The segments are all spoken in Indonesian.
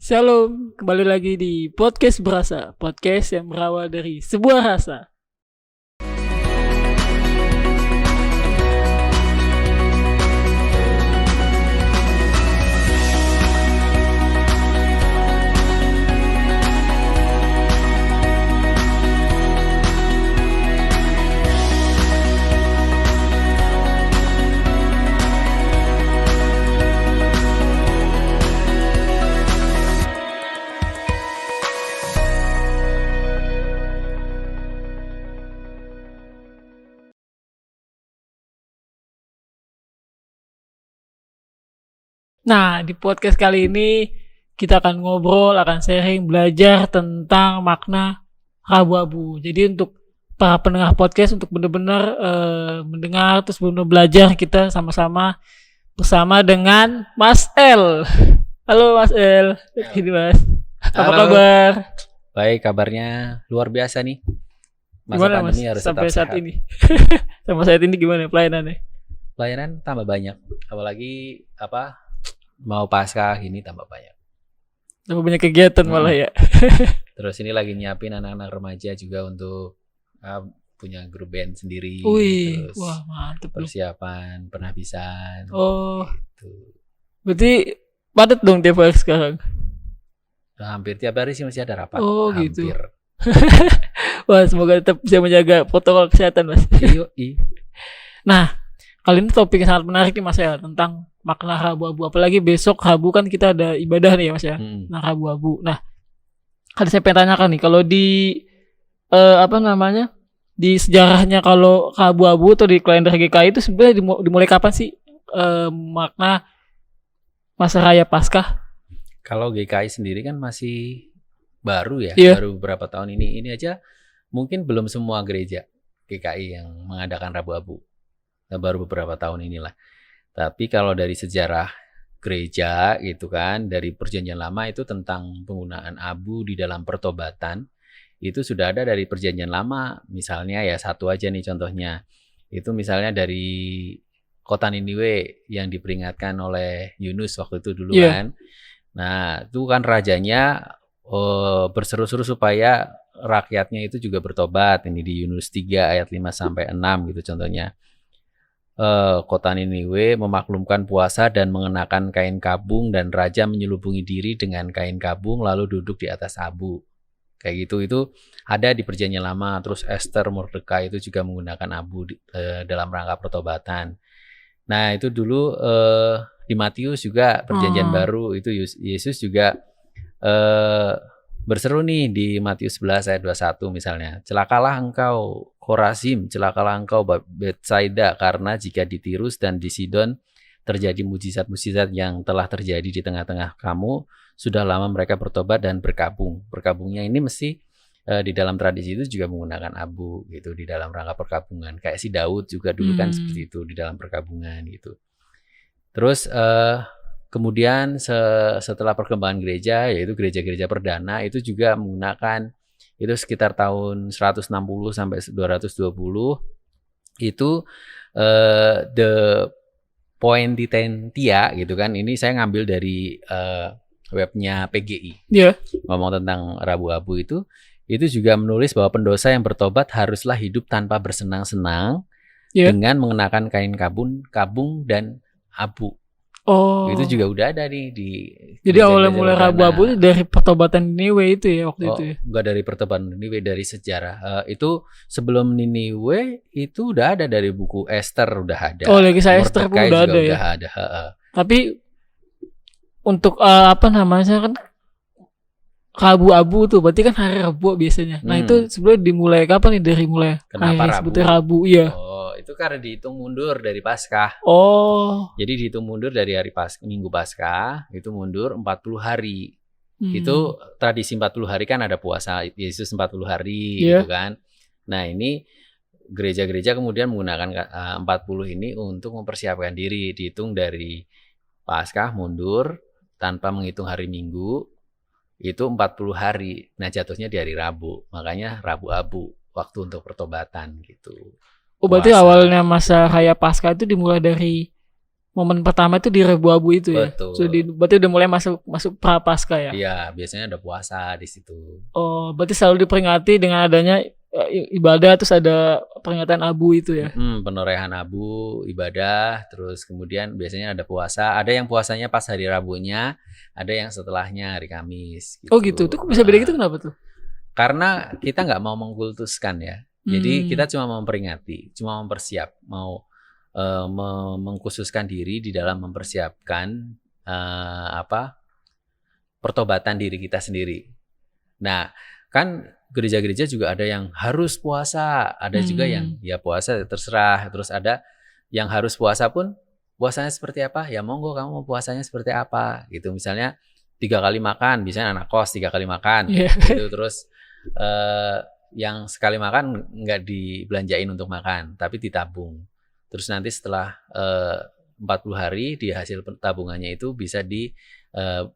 Shalom, kembali lagi di Podcast Berasa, podcast yang berawal dari sebuah rasa. Nah, di podcast kali ini kita akan ngobrol, akan sharing, belajar tentang makna abu-abu. Jadi untuk para pendengar podcast untuk benar-benar mendengar terus benar belajar kita sama-sama bersama dengan Mas El. Halo Mas El. Gini Mas. Apa Halo. kabar? Baik, kabarnya luar biasa nih. Masa Gimana Mas pandemi harus sampai tetap saat sehat. ini? Sampai saat ini gimana pelayanannya? Pelayanan tambah banyak, apalagi mau Paskah ini tambah banyak. Tambah banyak kegiatan malah ya. Terus ini lagi nyiapin anak-anak remaja juga untuk punya grup band sendiri. Wih, Terus wah mantep loh. persiapan penabisan. Oh, Gitu. berarti padat dong tiap hari sekarang. Nah, hampir tiap hari sih masih ada rapat. Oh, gitu. Hampir. Wah, semoga tetap bisa menjaga protokol kesehatan, Mas. Yoi. Nah, kali ini topik yang sangat menarik nih, Mas ya, tentang makna abu-abu. Apalagi besok Rabu kan kita ada ibadah nih, Mas ya. Nah, abu-abu. Nah, ada saya pengen tanyakan nih, kalau di di sejarahnya kalau abu-abu atau di kalender GKI itu sebenarnya dimulai kapan sih makna masa raya Paskah? Kalau GKI sendiri kan masih baru ya, Iya. baru beberapa tahun ini. Ini aja mungkin belum semua gereja GKI yang mengadakan Rabu Abu. Nah, baru beberapa tahun inilah. Tapi kalau dari sejarah gereja gitu kan, dari Perjanjian Lama itu tentang penggunaan abu di dalam pertobatan, itu sudah ada dari Perjanjian Lama. Misalnya ya satu aja nih contohnya. Itu misalnya dari kota Niniwe yang diperingatkan oleh Yunus waktu itu dulu kan. Nah, itu kan rajanya berseru-seru supaya rakyatnya itu juga bertobat. Ini di Yunus 3 ayat 5 sampai 6 gitu contohnya. Kota Niniwe memaklumkan puasa dan mengenakan kain kabung, dan raja menyelubungi diri dengan kain kabung lalu duduk di atas abu. Kayak gitu, itu ada di Perjanjian Lama. Terus Esther, Mordekai itu juga menggunakan abu dalam rangka pertobatan. Nah, itu dulu di Matius juga Perjanjian Baru itu Yesus juga berseru nih di Matius 11 ayat 21 misalnya. Celakalah engkau Khorazim, celakalah engkau Betsaida, karena jika di Tirus dan di Sidon terjadi mujizat-mujizat yang telah terjadi di tengah-tengah kamu, sudah lama mereka bertobat dan berkabung. Berkabungnya ini mesti di dalam tradisi itu juga menggunakan abu gitu di dalam rangka perkabungan. Kayak si Daud juga dulu kan seperti itu di dalam perkabungan gitu. Terus kemudian setelah perkembangan gereja, yaitu gereja-gereja perdana itu juga menggunakan itu sekitar tahun 160 sampai 220 itu the Poentitentia gitu kan. Ini saya ngambil dari webnya PGI. Ngomong tentang Rabu Abu itu juga menulis bahwa pendosa yang bertobat haruslah hidup tanpa bersenang-senang dengan mengenakan kain kabung dan abu. Oh. Itu juga udah ada nih di. Jadi awalnya mulai Rabu Abu itu dari pertobatan Niniwe itu ya waktu itu ya. Enggak dari pertobatan Niniwe, dari sejarah. Itu sebelum Niniwe itu udah ada dari buku Esther udah ada. Oh, lagi saya Esther pun udah ada ya. Udah ada. Tapi untuk kan Rabu-Abu tuh berarti kan hari Rabu biasanya. Nah, itu sebenarnya dimulai kapan nih, dari mulai Kenapa hari sebetulnya Rabu? Iya. Itu karena dihitung mundur dari Paskah. Oh. Jadi dihitung mundur dari hari Minggu Paskah, itu mundur 40 hari. Itu tradisi 40 hari kan ada puasa Yesus 40 hari gitu kan. Nah, ini gereja-gereja kemudian menggunakan 40 ini untuk mempersiapkan diri, dihitung dari Paskah mundur tanpa menghitung hari Minggu. Itu 40 hari. Nah, jatuhnya di hari Rabu. Makanya Rabu Abu, waktu untuk pertobatan gitu. Oh, berarti awalnya masa raya Paskah itu dimulai dari momen pertama itu di Rabu Abu itu ya. Betul. So, berarti udah mulai masuk Prapaskah ya. Iya, biasanya ada puasa di situ. Oh, berarti selalu diperingati dengan adanya ibadah, terus ada peringatan abu itu ya. Penorehan abu, ibadah, terus kemudian biasanya ada puasa. Ada yang puasanya pas hari Rabunya, ada yang setelahnya hari Kamis. Gitu. Oh gitu, tuh bisa beda gitu kenapa tuh? Karena kita nggak mau mengkultuskan ya. Jadi kita cuma mau memperingati, cuma mau mengkhususkan diri di dalam mempersiapkan pertobatan diri kita sendiri. Nah, kan gereja-gereja juga ada yang harus puasa, ada juga yang ya puasa terserah. Terus ada yang harus puasa pun puasanya seperti apa? Ya monggo kamu mau puasanya seperti apa gitu. Misalnya 3 kali makan, misalnya anak kos 3 kali makan gitu. Terus yang sekali makan nggak dibelanjain untuk makan, tapi ditabung. Terus nanti setelah 40 hari di hasil tabungannya itu bisa diberikan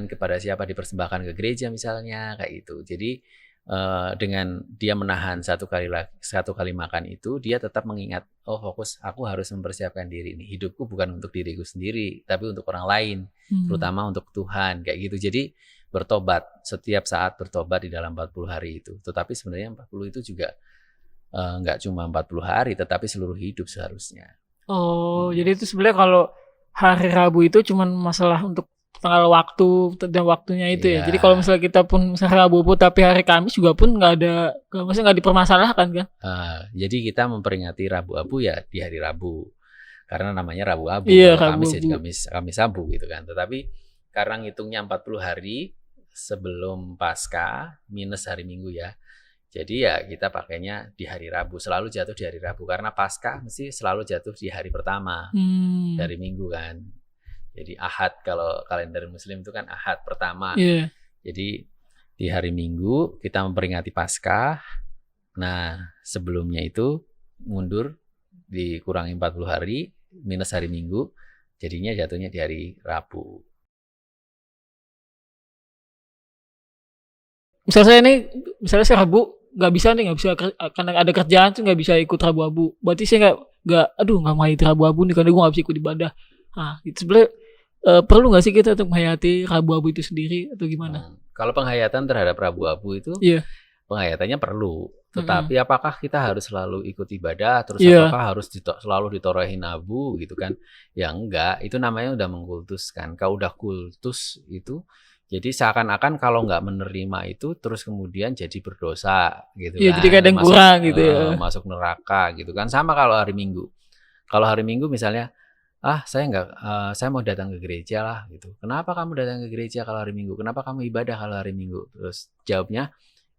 kepada siapa, dipersembahkan ke gereja misalnya kayak gitu. Jadi dengan dia menahan satu kali makan itu, dia tetap mengingat, oh fokus aku harus mempersiapkan diri ini. Hidupku bukan untuk diriku sendiri, tapi untuk orang lain, terutama untuk Tuhan kayak gitu. Jadi bertobat, setiap saat bertobat di dalam 40 hari itu. Tetapi sebenarnya 40 itu juga nggak cuma 40 hari, tetapi seluruh hidup seharusnya. Oh, jadi itu sebenarnya kalau hari Rabu itu cuma masalah untuk tanggal waktu dan waktunya itu ya. Jadi kalau misalnya kita pun misalnya Rabu tapi hari Kamis juga pun maksudnya nggak dipermasalahkan kan? Jadi kita memperingati Rabu Abu ya di hari Rabu, karena namanya Rabu Abu. Iya, Kamis Rabu jadi Kamis Abu gitu kan. Tetapi karena ngitungnya 40 hari sebelum Paskah minus hari Minggu ya. Jadi ya kita pakainya di hari Rabu, selalu jatuh di hari Rabu karena Paskah mesti selalu jatuh di hari pertama dari Minggu kan. Jadi Ahad, kalau kalender Muslim itu kan Ahad pertama. Jadi di hari Minggu kita memperingati Paskah. Nah sebelumnya itu mundur dikurangi 40 hari minus hari Minggu, jadinya jatuhnya di hari Rabu. Misalnya saya Rabu nggak bisa karena ada kerjaan tuh nggak bisa ikut Rabu Abu. Berarti saya nggak mau ikut Rabu Abu nih karena gue nggak bisa ikut ibadah. Nah itu sebenarnya perlu nggak sih kita untuk menghayati Rabu Abu itu sendiri atau gimana? Kalau penghayatan terhadap Rabu Abu itu, penghayatannya perlu. Tetapi apakah kita harus selalu ikut ibadah? Terus apakah harus selalu ditorehin abu gitu kan? Ya enggak, itu namanya udah mengkultuskan. Kalau udah kultus itu, jadi seakan-akan kalau nggak menerima itu terus kemudian jadi berdosa gitu kan. Jadi kadang kurang gitu ya. Masuk neraka gitu kan. Sama kalau hari Minggu. Kalau hari Minggu misalnya, saya mau datang ke gereja lah gitu. Kenapa kamu datang ke gereja kalau hari Minggu? Kenapa kamu ibadah kalau hari Minggu? Terus jawabnya,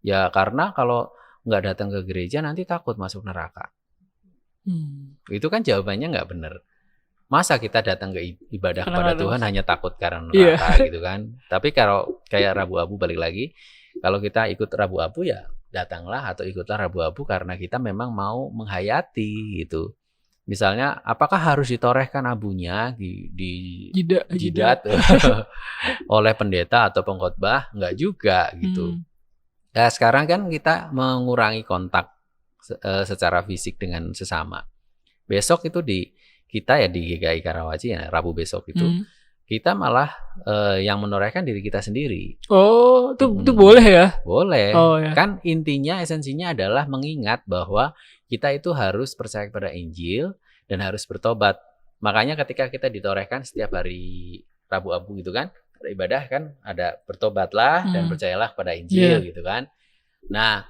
ya karena kalau nggak datang ke gereja nanti takut masuk neraka. Itu kan jawabannya nggak benar. Masa kita datang ke ibadah kepada Tuhan hanya takut karena neraka gitu kan. Tapi kalau kayak Rabu Abu balik lagi, kalau kita ikut Rabu Abu ya datanglah atau ikutlah Rabu Abu karena kita memang mau menghayati gitu. Misalnya apakah harus ditorehkan abunya di jidat oleh pendeta atau pengkhotbah? Enggak juga gitu. Nah sekarang kan kita mengurangi kontak secara fisik dengan sesama. Besok itu kita ya di GKI Karawaci ya Rabu besok itu kita malah yang menorehkan diri kita sendiri. Oh, itu boleh ya? Boleh. Kan intinya esensinya adalah mengingat bahwa kita itu harus percaya kepada Injil dan harus bertobat. Makanya ketika kita ditorehkan setiap hari Rabu Abu gitu kan, ada ibadah kan, ada bertobatlah dan percayalah kepada Injil gitu kan. Nah,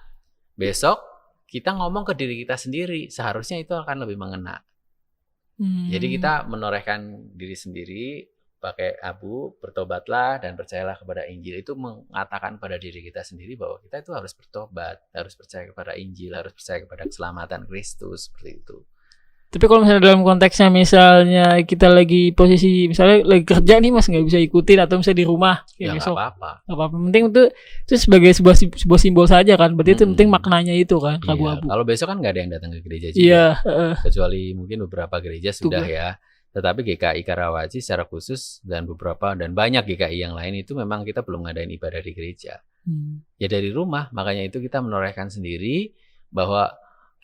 besok kita ngomong ke diri kita sendiri, seharusnya itu akan lebih mengena. Jadi kita menorehkan diri sendiri pakai abu, bertobatlah dan percayalah kepada Injil. Itu mengatakan pada diri kita sendiri bahwa kita itu harus bertobat, harus percaya kepada Injil, harus percaya kepada keselamatan Kristus, seperti itu. Tapi kalau misalnya dalam konteksnya misalnya kita lagi posisi misalnya lagi kerja nih mas nggak bisa ikutin atau misalnya di rumah ya nggak apa-apa. Penting itu sebagai sebuah simbol saja kan. Berarti itu penting maknanya itu kan Rabu Abu. Kalau besok kan nggak ada yang datang ke gereja juga. Kecuali mungkin beberapa gereja sudah ya. Tetapi GKI Karawaci secara khusus dan banyak GKI yang lain itu memang kita belum ngadain ibadah di gereja. Ya dari rumah, makanya itu kita menorehkan sendiri bahwa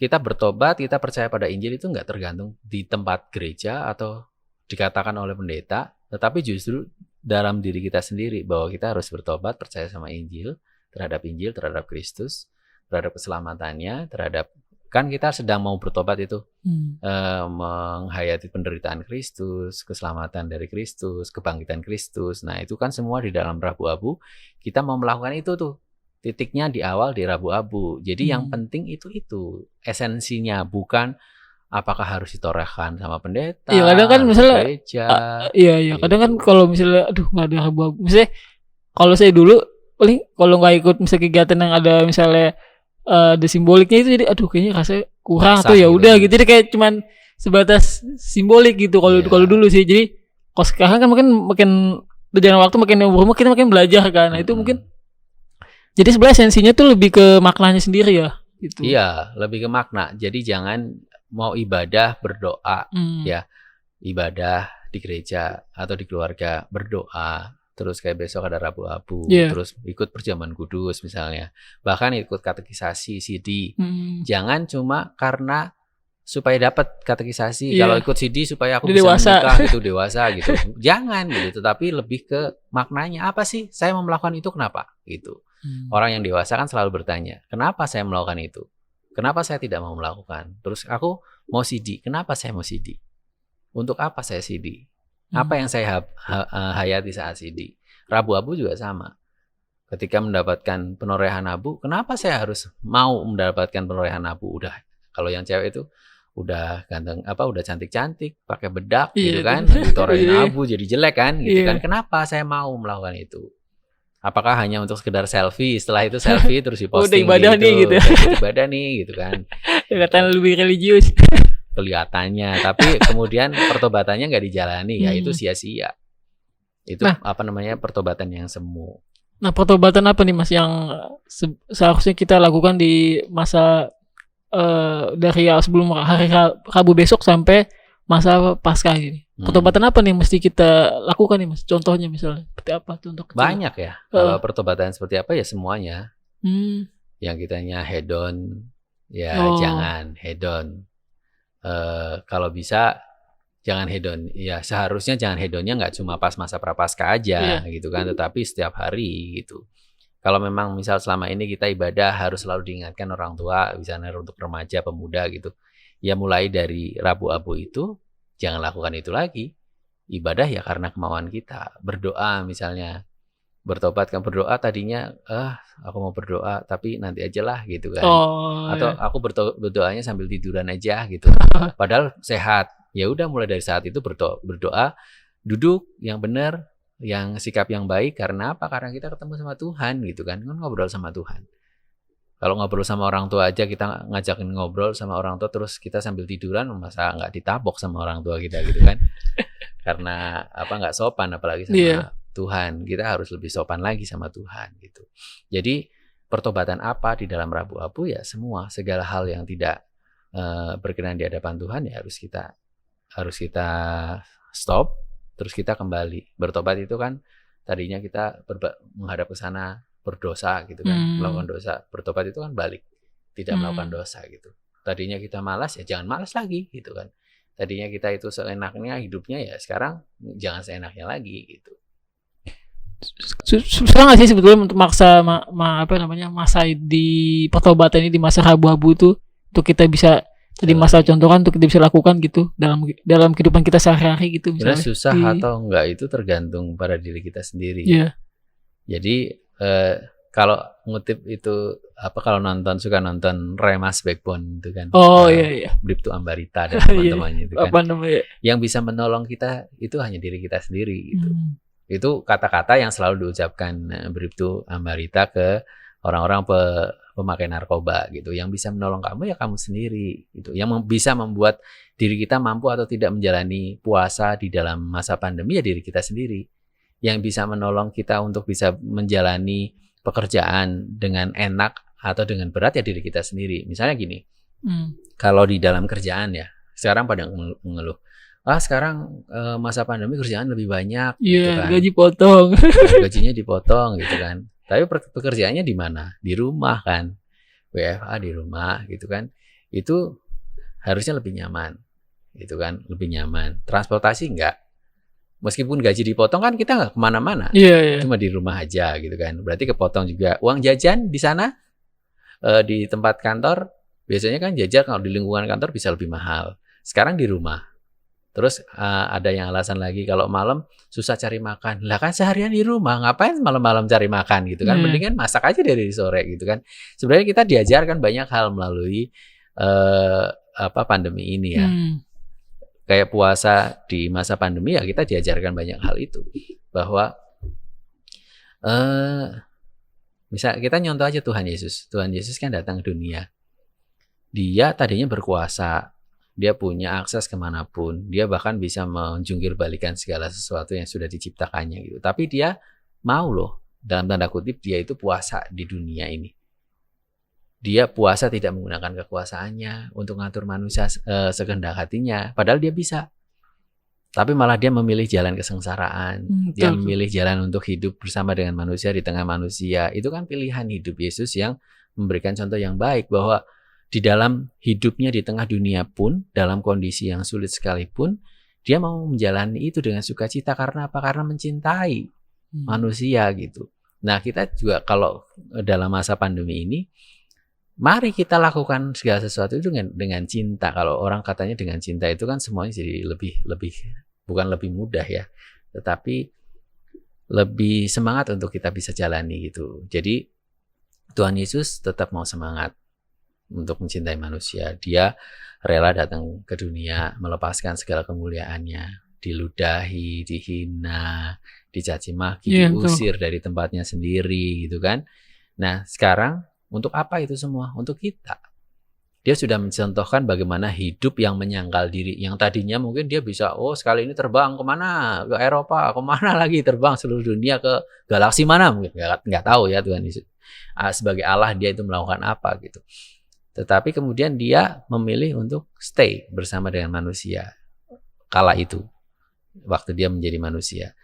kita bertobat, kita percaya pada Injil itu nggak tergantung di tempat gereja atau dikatakan oleh pendeta, tetapi justru dalam diri kita sendiri bahwa kita harus bertobat, percaya sama Injil, terhadap Kristus, terhadap keselamatannya, terhadap kan kita sedang mau bertobat itu menghayati penderitaan Kristus, keselamatan dari Kristus, kebangkitan Kristus. Nah itu kan semua di dalam Rabu-Abu. Kita mau melakukan itu tuh. Titiknya di awal di Rabu-Abu. Jadi yang penting itu esensinya, bukan apakah harus ditorehkan sama pendeta, iya kadang kan misalnya gereja. Iya kadang kan kalau misalnya aduh nggak ada Rabu-Abu, misalnya kalau saya dulu paling kalau nggak ikut misalnya kegiatan yang ada misalnya ada simboliknya itu, jadi aduh kayaknya rasanya kurang atau ya udah gitu, jadi kayak cuman sebatas simbolik gitu kalau dulu sih. Jadi kalau sekarang kan makin berjalan waktu, makin umur kita makin belajar kan. Nah itu mungkin jadi sebenarnya esensinya tuh lebih ke maknanya sendiri ya gitu. Iya, lebih ke makna. Jadi jangan mau ibadah berdoa ya, ibadah di gereja atau di keluarga berdoa, terus kayak besok ada Rabu-Abu, terus ikut perjamuan kudus misalnya, bahkan ikut katekisasi CD. Jangan cuma karena supaya dapat katekisasi, kalau ikut CD supaya aku bisa menikah gitu, dewasa gitu. Jangan gitu, tetapi lebih ke maknanya, apa sih saya mau melakukan itu, kenapa gitu. Orang yang dewasa kan selalu bertanya, kenapa saya melakukan itu, kenapa saya tidak mau melakukan. Terus aku mau CD, kenapa saya mau CD, untuk apa saya CD, apa yang saya hayati saat CD. Rabu-Abu juga sama. Ketika mendapatkan penorehan abu, kenapa saya harus mau mendapatkan penorehan abu? Udah, kalau yang cewek itu udah ganteng, udah cantik-cantik, pakai bedak gitu kan, ditorehin abu jadi jelek kan, gitu kan. Kenapa saya mau melakukan itu? Apakah hanya untuk sekedar selfie? Setelah itu selfie terus diposting udah ibadah gitu, ibadah nih gitu kan. Katanya lebih religius. Kelihatannya, tapi kemudian pertobatannya nggak dijalani, ya itu sia-sia. Itu pertobatan yang semu. Nah, pertobatan apa nih Mas yang seharusnya kita lakukan di masa dari sebelum hari Rabu besok sampai masa Paskah ini? Pertobatan apa nih mesti kita lakukan nih Mas? Contohnya misalnya seperti apa? Contoh kecil. Banyak ya. Kalau pertobatan seperti apa ya semuanya. Yang kitanya hedon ya jangan hedon. Kalau bisa jangan hedon. Ya seharusnya jangan hedonnya nggak cuma pas masa prapaskah aja gitu kan, tetapi setiap hari gitu. Kalau memang misal selama ini kita ibadah harus selalu diingatkan orang tua, misalnya untuk remaja, pemuda gitu. Ya mulai dari Rabu-Abu itu jangan lakukan itu lagi. Ibadah ya karena kemauan kita. Berdoa misalnya, bertobat kan, berdoa tadinya aku mau berdoa tapi nanti aja lah gitu kan. Atau aku berdoanya sambil tiduran aja gitu. Padahal sehat. Ya udah mulai dari saat itu berdoa, duduk yang benar, yang sikap yang baik. Karena apa? Karena kita ketemu sama Tuhan gitu kan ngobrol sama Tuhan. Kalau ngobrol sama orang tua aja, kita ngajakin ngobrol sama orang tua terus kita sambil tiduran, masa nggak ditabok sama orang tua kita gitu kan. Karena nggak sopan, apalagi sama Tuhan. Kita harus lebih sopan lagi sama Tuhan gitu. Jadi pertobatan apa di dalam Rabu-Abu ya semua, segala hal yang tidak berkenan di hadapan Tuhan ya harus kita stop, terus kita kembali. Bertobat itu kan tadinya kita menghadap ke sana berdosa gitu kan, melakukan dosa. Bertobat itu kan balik, tidak melakukan dosa gitu. Tadinya kita malas ya jangan malas lagi gitu kan. Tadinya kita itu seenaknya hidupnya ya sekarang jangan seenaknya lagi gitu. Susah nggak sih sebetulnya untuk maksa masa di pertobatan ini di masa Rabu-Abu itu untuk kita bisa jadi masa contoh kan, untuk kita bisa lakukan gitu dalam kehidupan kita sehari-hari gitu misalnya. Susah atau enggak itu tergantung pada diri kita sendiri. Jadi kalau ngutip itu kalau suka nonton Remas Backbone itu kan. Bribtu Ambarita dan teman-temannya itu kan. Yang bisa menolong kita itu hanya diri kita sendiri gitu. Itu kata-kata yang selalu diucapkan Bribtu Ambarita ke orang-orang pemakai narkoba gitu. Yang bisa menolong kamu ya kamu sendiri gitu. Yang bisa membuat diri kita mampu atau tidak menjalani puasa di dalam masa pandemi ya diri kita sendiri. Yang bisa menolong kita untuk bisa menjalani pekerjaan dengan enak atau dengan berat ya diri kita sendiri. Misalnya gini, kalau di dalam kerjaan ya, sekarang pada mengeluh, sekarang masa pandemi kerjaan lebih banyak gitu kan. Gaji potong. Gajinya dipotong gitu kan. Tapi pekerjaannya di mana? Di rumah kan. WFA di rumah gitu kan. Itu harusnya lebih nyaman. gitu kan, lebih nyaman. Transportasi enggak. Meskipun gaji dipotong kan kita nggak kemana-mana, cuma di rumah aja gitu kan. Berarti kepotong juga uang jajan di sana, di tempat kantor. Biasanya kan jajan kalau di lingkungan kantor bisa lebih mahal. Sekarang di rumah. Terus ada yang alasan lagi kalau malam susah cari makan. Lah kan seharian di rumah, ngapain malam-malam cari makan gitu kan? Mendingan masak aja dari sore gitu kan. Sebenarnya kita diajarkan banyak hal melalui pandemi ini ya. Kayak puasa di masa pandemi ya kita diajarkan banyak hal itu. Bahwa misal kita nyontoh aja Tuhan Yesus. Tuhan Yesus kan datang ke dunia. Dia tadinya berkuasa. Dia punya akses kemanapun. Dia bahkan bisa menjungkir balikan segala sesuatu yang sudah diciptakannya gitu. Tapi dia mau loh, dalam tanda kutip dia itu puasa di dunia ini. Dia puasa tidak menggunakan kekuasaannya untuk ngatur manusia sekehendak hatinya. Padahal dia bisa. Tapi malah dia memilih jalan kesengsaraan. Dia memilih jalan untuk hidup bersama dengan manusia di tengah manusia. Itu kan pilihan hidup Yesus yang memberikan contoh yang baik. Bahwa di dalam hidupnya di tengah dunia pun, dalam kondisi yang sulit sekalipun, dia mau menjalani itu dengan sukacita. Karena apa? Karena mencintai manusia gitu. Nah kita juga kalau dalam masa pandemi ini, mari kita lakukan segala sesuatu itu dengan cinta. Kalau orang katanya dengan cinta itu kan semuanya jadi lebih bukan lebih mudah ya, tetapi lebih semangat untuk kita bisa jalani gitu. Jadi Tuhan Yesus tetap mau semangat untuk mencintai manusia. Dia rela datang ke dunia, melepaskan segala kemuliaannya, diludahi, dihina, dicaci maki, diusir dari tempatnya sendiri gitu kan. Nah sekarang untuk apa itu semua? Untuk kita. Dia sudah mencontohkan bagaimana hidup yang menyangkal diri. Yang tadinya mungkin dia bisa, sekali ini terbang kemana? Ke Eropa, kemana lagi terbang seluruh dunia, ke galaksi mana? Mungkin nggak tahu ya Tuhan Yesus. Sebagai Allah dia itu melakukan apa gitu. Tetapi kemudian dia memilih untuk stay bersama dengan manusia. Kala itu, waktu dia menjadi manusia.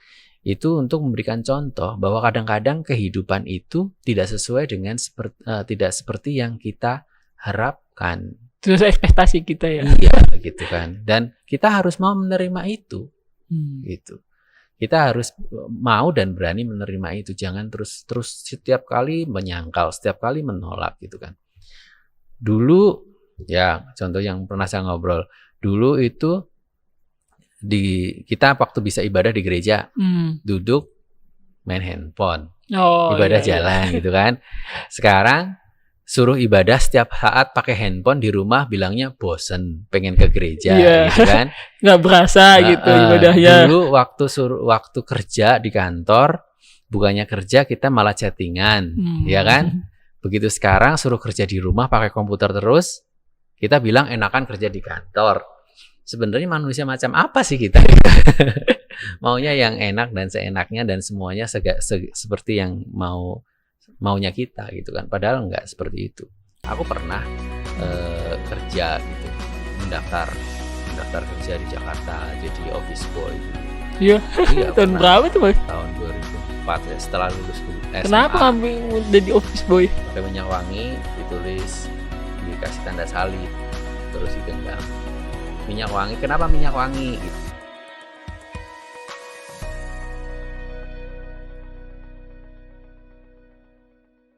Itu untuk memberikan contoh bahwa kadang-kadang kehidupan itu tidak sesuai dengan tidak seperti yang kita harapkan. Itu ekspektasi kita ya. Iya, gitu kan. Dan kita harus mau menerima itu. Gitu. Kita harus mau dan berani menerima itu. Jangan terus setiap kali menyangkal, setiap kali menolak gitu kan. Dulu ya, contoh yang pernah saya ngobrol, dulu itu kita waktu bisa ibadah di gereja, duduk main handphone, ibadah jalan gitu kan. Sekarang suruh ibadah setiap saat pakai handphone di rumah, bilangnya bosen, pengen ke gereja gitu kan. Nggak berasa gitu ibadahnya. Dulu waktu kerja di kantor, bukannya kerja kita malah chattingan, ya kan. Begitu sekarang suruh kerja di rumah pakai komputer terus, kita bilang enakan kerja di kantor. Sebenarnya manusia macam apa sih kita? Maunya yang enak dan seenaknya dan semuanya seperti yang maunya kita gitu kan. Padahal nggak seperti itu. Aku pernah kerja gitu, mendaftar kerja di Jakarta jadi office boy. Iya. Tahun berapa tuh Mas? Tahun 2004 ya, setelah lulus SMA. Kenapa ngambil jadi office boy? Pakai minyak wangi, ditulis, dikasih tanda salib, terus digenggam. Minyak wangi, kenapa minyak wangi?